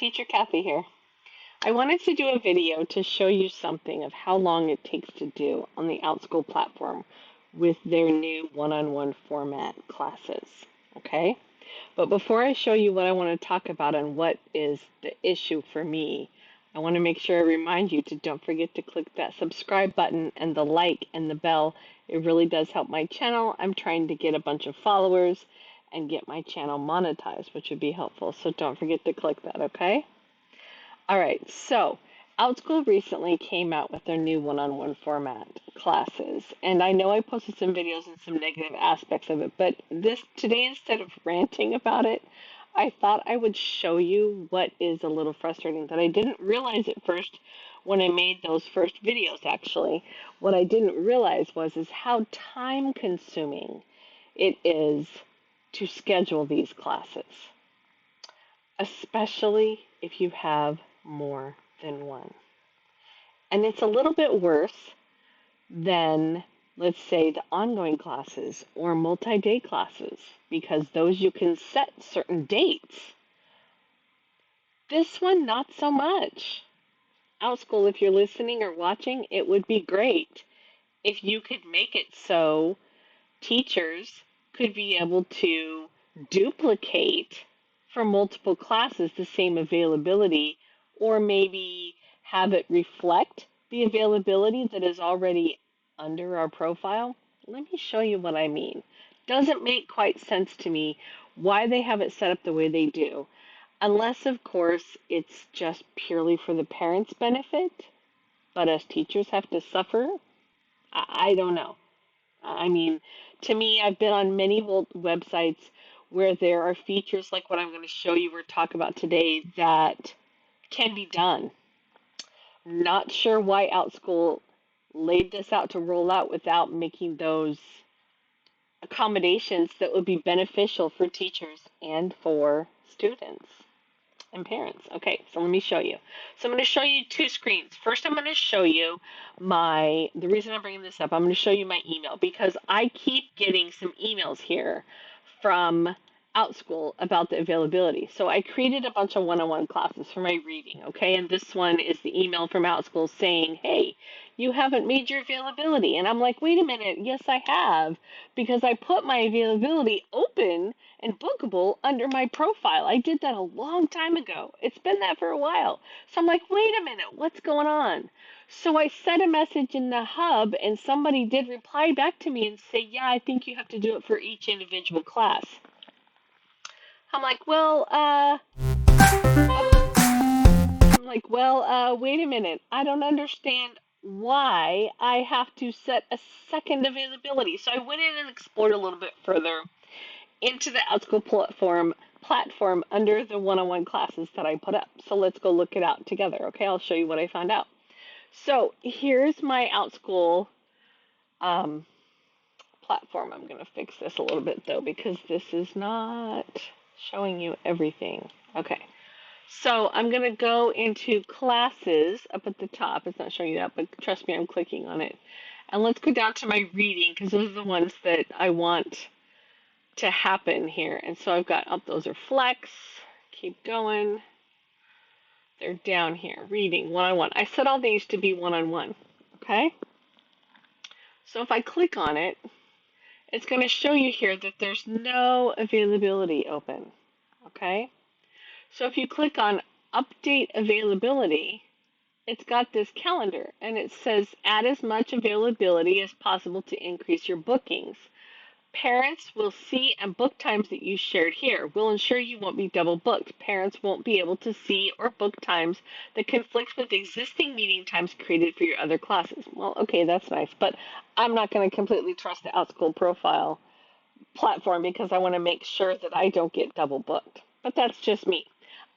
Teacher Kathy here. I wanted to do a video to show you something of how long it takes to do on the Outschool platform with their new one-on-one format classes. Okay? But before I show you what I want to talk about and what is the issue for me, I want to make sure I remind you to don't forget to click that subscribe button and the like and the bell. It really does help my channel. I'm trying to get a bunch of followers and get my channel monetized, which would be helpful. So don't forget to click that, okay? All right, so Outschool recently came out with their new one-on-one format classes. And I know I posted some videos and some negative aspects of it, but today, instead of ranting about it, I thought I would show you what is a little frustrating that I didn't realize at first when I made those first videos, actually. What I didn't realize is how time consuming it is to schedule these classes, especially if you have more than one. And it's a little bit worse than, let's say, the ongoing classes or multi-day classes, because those you can set certain dates. This one, not so much. Outschool, if you're listening or watching, it would be great if you could make it so teachers could be able to duplicate for multiple classes the same availability, or maybe have it reflect the availability that is already under our profile. Let me show you what I mean. Doesn't make quite sense to me why they have it set up the way they do, unless, of course, it's just purely for the parents' benefit, but us teachers have to suffer. I don't know. I mean, to me, I've been on many websites where there are features like what I'm going to show you or talk about today that can be done. Not sure why Outschool laid this out to roll out without making those accommodations that would be beneficial for teachers and for students and parents. Okay, so let me show you. So I'm going to show you two screens. First, I'm going to show you the reason I'm bringing this up, I'm going to show you my email, because I keep getting some emails here from Outschool about the availability. So I created a bunch of one-on-one classes for my reading, okay? And this one is the email from Outschool saying, hey, you haven't made your availability. And I'm like, wait a minute, yes I have, because I put my availability open and bookable under my profile. I did that a long time ago. It's been that for a while. So I'm like, wait a minute, what's going on? So I sent a message in the hub, and somebody did reply back to me and say, yeah, I think you have to do it for each individual class. I'm like, wait a minute. I don't understand why I have to set a second availability. So I went in and explored a little bit further into the Outschool platform under the one-on-one classes that I put up. So let's go look it out together, okay? I'll show you what I found out. So here's my Outschool platform. I'm going to fix this a little bit, though, because this is not showing you everything. Okay. So I'm going to go into classes up at the top. It's not showing you that, but trust me, I'm clicking on it. And let's go down to my reading, because those are the ones that I want to happen here. And so I've got, those are flex. Keep going. They're down here. Reading, one-on-one. I set all these to be one-on-one, okay? So if I click on it, it's going to show you here that there's no availability open, okay? So if you click on Update Availability, it's got this calendar, and it says add as much availability as possible to increase your bookings. Parents will see and book times that you shared here. We'll ensure you won't be double booked. Parents won't be able to see or book times that conflict with existing meeting times created for your other classes. Well, okay, that's nice, but I'm not going to completely trust the Outschool profile platform because I want to make sure that I don't get double booked. But that's just me.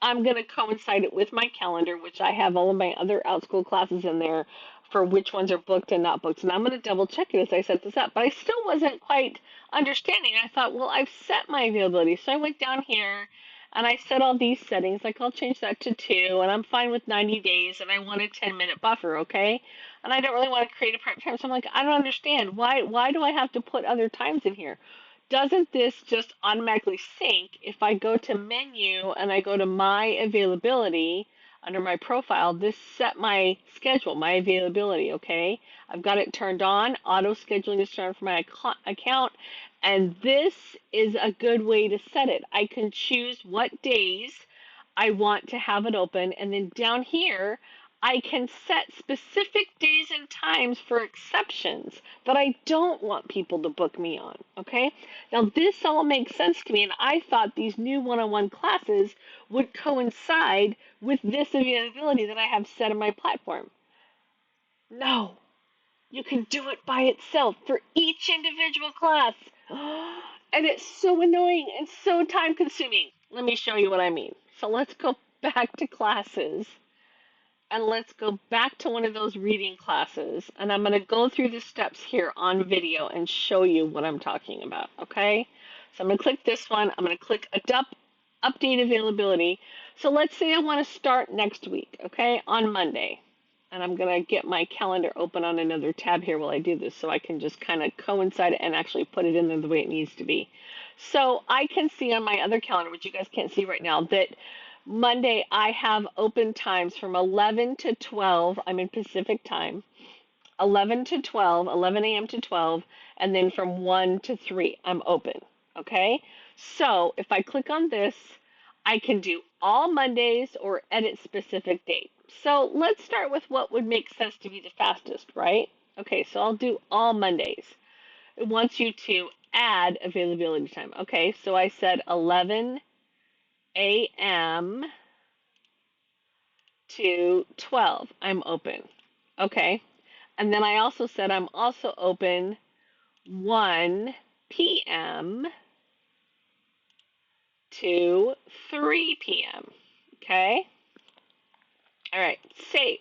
I'm going to coincide it with my calendar, which I have all of my other Outschool classes in there for which ones are booked and not booked. And I'm going to double check it as I set this up. But I still wasn't quite understanding. I thought, well, I've set my availability. So I went down here and I set all these settings. Like, I'll change that to 2, and I'm fine with 90 days, and I want a 10-minute buffer, okay? And I don't really want to create a prep time. So I'm like, I don't understand. Why do I have to put other times in here? doesn't this just automatically sync if I go to menu and I go to my availability under my profile? This set my schedule, my availability, okay? I've got it turned on. Auto scheduling is turned on for my account. And this is a good way to set it. I can choose what days I want to have it open. And then down here, I can set specific days and times for exceptions that I don't want people to book me on. Okay? Now, this all makes sense to me, and I thought these new one on one classes would coincide with this availability that I have set in my platform. No, you can do it by itself for each individual class. And it's so annoying and so time consuming. Let me show you what I mean. So let's go back to classes and let's go back to one of those reading classes. And I'm going to go through the steps here on video and show you what I'm talking about. Okay? So I'm going to click this one. I'm going to click update availability. So let's say I want to start next week, okay, on Monday. And I'm going to get my calendar open on another tab here while I do this so I can just kind of coincide and actually put it in there the way it needs to be. So I can see on my other calendar, which you guys can't see right now, that Monday I have open times from 11 to 12. I'm in Pacific time. 11 to 12, 11 a.m. to 12, and then from 1 to 3, I'm open, okay? So if I click on this, I can do all Mondays or edit specific date. So let's start with what would make sense to be the fastest, right? Okay, so I'll do all Mondays. It wants you to add availability time. Okay, so I said 11 a.m. to 12. I'm open. Okay, and then I also said I'm also open 1 p.m. to 3 p.m. Okay? All right, save.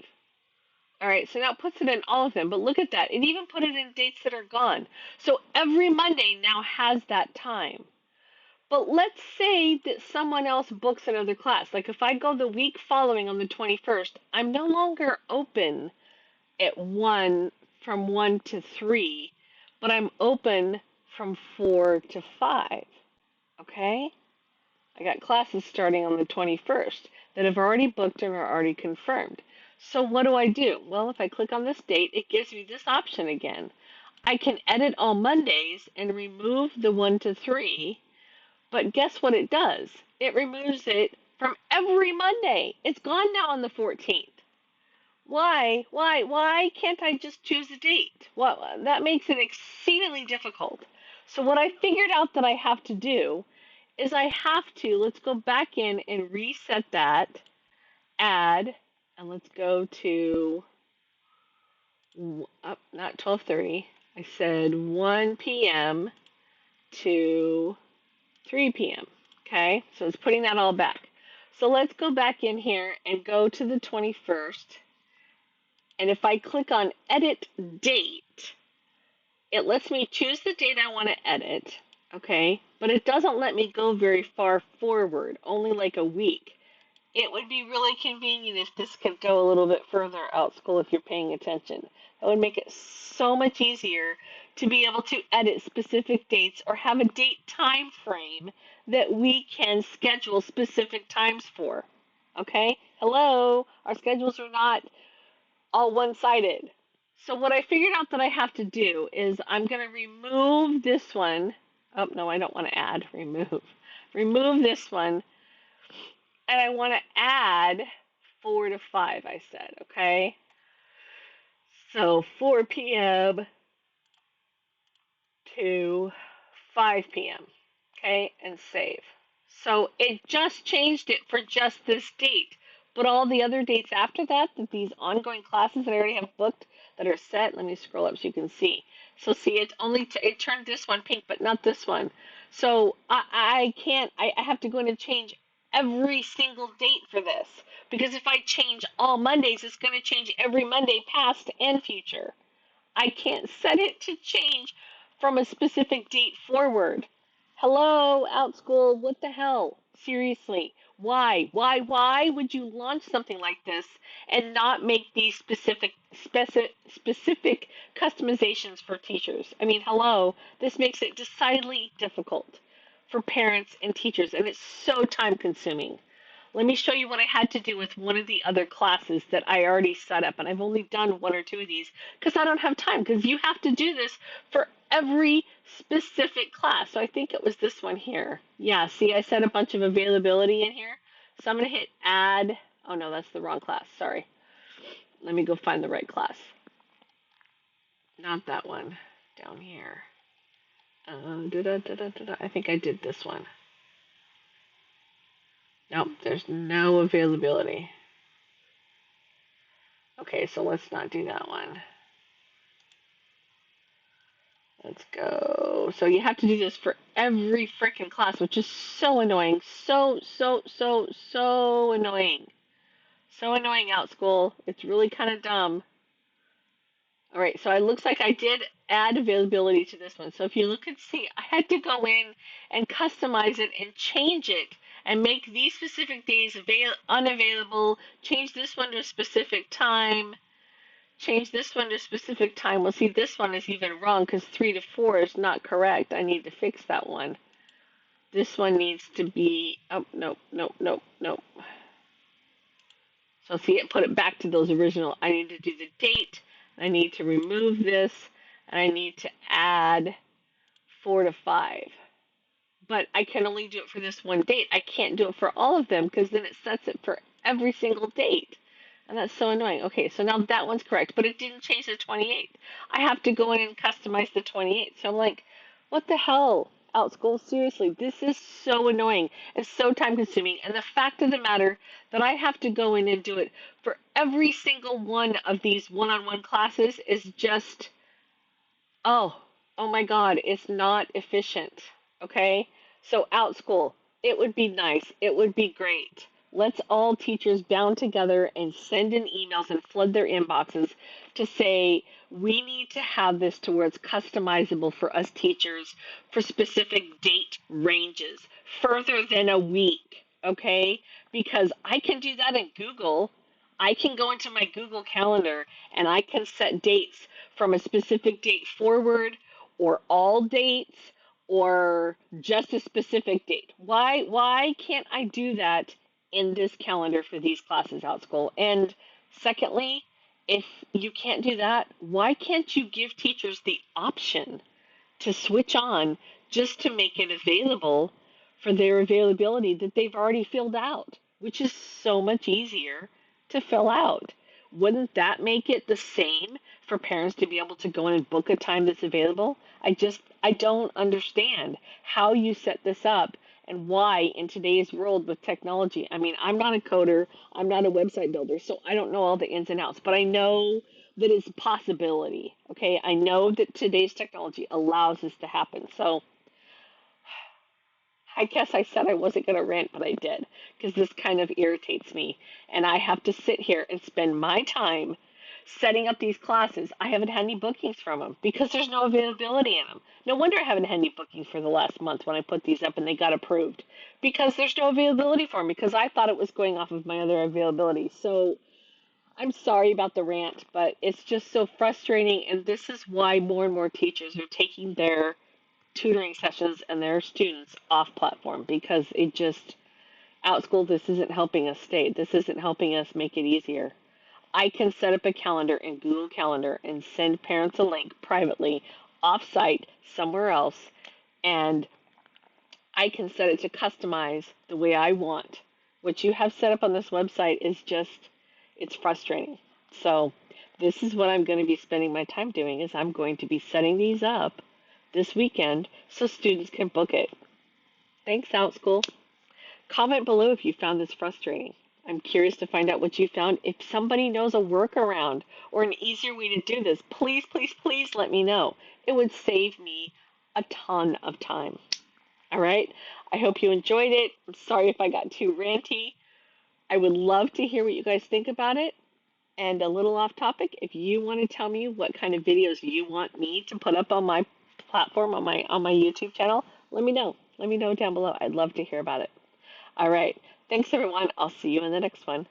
All right, so now it puts it in all of them, but look at that. It even put it in dates that are gone. So every Monday now has that time. But let's say that someone else books another class. Like if I go the week following on the 21st, I'm no longer open at 1 from 1 to 3, but I'm open from 4 to 5. Okay? I got classes starting on the 21st that have already booked and are already confirmed. So what do? Well, if I click on this date, it gives me this option again. I can edit all Mondays and remove the 1 to 3, but guess what it does? It removes it from every Monday. It's gone now on the 14th. Why can't I just choose a date? Well, that makes it exceedingly difficult. So what I figured out that I have to do is I have to, let's go back in and reset that, add, and let's go to, not 12:30, I said 1 p.m. to 3 p.m., okay? So it's putting that all back. So let's go back in here and go to the 21st, and if I click on edit date, it lets me choose the date I want to edit, okay? But it doesn't let me go very far forward, only like a week. It would be really convenient if this could go a little bit further, Outschool, if you're paying attention. That would make it so much easier to be able to edit specific dates or have a date time frame that we can schedule specific times for. Okay? Hello? Our schedules are not all one-sided. So what I figured out that I have to do is I'm going to remove this one. Oh, no, I don't want to add. Remove. Remove this one. And I want to add 4 to 5, I said, okay? So 4 p.m. to 5 p.m., okay? And save. So it just changed it for just this date. But all the other dates after that these ongoing classes that I already have booked that are set, let me scroll up so you can see. So see, it turned this one pink, but not this one. So I can't, I have to go in and change every single date for this. Because if I change all Mondays, it's going to change every Monday past and future. I can't set it to change from a specific date forward. Hello, Outschool, what the hell? Seriously, why would you launch something like this and not make these specific customizations for teachers? I mean, hello, this makes it decidedly difficult for parents and teachers, and it's so time consuming. Let me show you what I had to do with one of the other classes that I already set up, and I've only done one or two of these because I don't have time, because you have to do this for every specific class. So I think it was this one here. Yeah, see, I set a bunch of availability in here. So I'm going to hit add. Oh, no, that's the wrong class. Sorry. Let me go find the right class. Not that one. Down here. I think I did this one. Nope, there's no availability. Okay, so let's not do that one. Let's go. So you have to do this for every freaking class, which is so annoying. So annoying. So annoying, Outschool. It's really kind of dumb. All right, so it looks like I did add availability to this one. So if you look and see, I had to go in and customize it and change it and make these specific days unavailable, change this one to a specific time, change this one to a specific time. Well, see, this one is even wrong because 3 to 4 is not correct. I need to fix that one. This one needs to be, oh, nope. So see, it put it back to those original. I need to do the date. I need to remove this, and I need to add 4 to 5. But I can only do it for this one date. I can't do it for all of them because then it sets it for every single date. And that's so annoying. Okay, so now that one's correct, but it didn't change the 28th. I have to go in and customize the 28th. So I'm like, what the hell, Outschool? Seriously, this is so annoying and so time consuming. And the fact of the matter that I have to go in and do it for every single one of these one-on-one classes is just, oh my God, it's not efficient. Okay? So Outschool, it would be nice. It would be great. Let's all teachers bound together and send in emails and flood their inboxes to say we need to have this to where it's customizable for us teachers for specific date ranges, further than a week, okay? Because I can do that in Google. I can go into my Google Calendar and I can set dates from a specific date forward or all dates or just a specific date. Why can't I do that in this calendar for these classes, Outschool? And secondly, if you can't do that, why can't you give teachers the option to switch on just to make it available for their availability that they've already filled out, which is so much easier to fill out? Wouldn't that make it the same for parents to be able to go in and book a time that's available? I don't understand how you set this up and why in today's world with technology. I mean, I'm not a coder, I'm not a website builder, so I don't know all the ins and outs, but I know that it's a possibility. Okay, I know that today's technology allows this to happen. So I guess I said I wasn't going to rant, but I did because this kind of irritates me. And I have to sit here and spend my time setting up these classes. I haven't had any bookings from them because there's no availability in them. No wonder I haven't had any bookings for the last month when I put these up and they got approved because there's no availability for them because I thought it was going off of my other availability. So I'm sorry about the rant, but it's just so frustrating. And this is why more and more teachers are taking their tutoring sessions and their students off platform because it just, Outschool, this isn't helping us stay. This isn't helping us make it easier. I can set up a calendar in Google Calendar and send parents a link privately off-site somewhere else, and I can set it to customize the way I want. What you have set up on this website is just, it's frustrating. So this is what I'm going to be spending my time doing is I'm going to be setting these up this weekend so students can book it. Thanks, Outschool. Comment below if you found this frustrating. I'm curious to find out what you found. If somebody knows a workaround or an easier way to do this, please let me know. It would save me a ton of time. All right? I hope you enjoyed it. I'm sorry if I got too ranty. I would love to hear what you guys think about it. And a little off topic, if you want to tell me what kind of videos you want me to put up on my platform, on my YouTube channel, let me know. Let me know down below. I'd love to hear about it. All right. Thanks, everyone. I'll see you in the next one.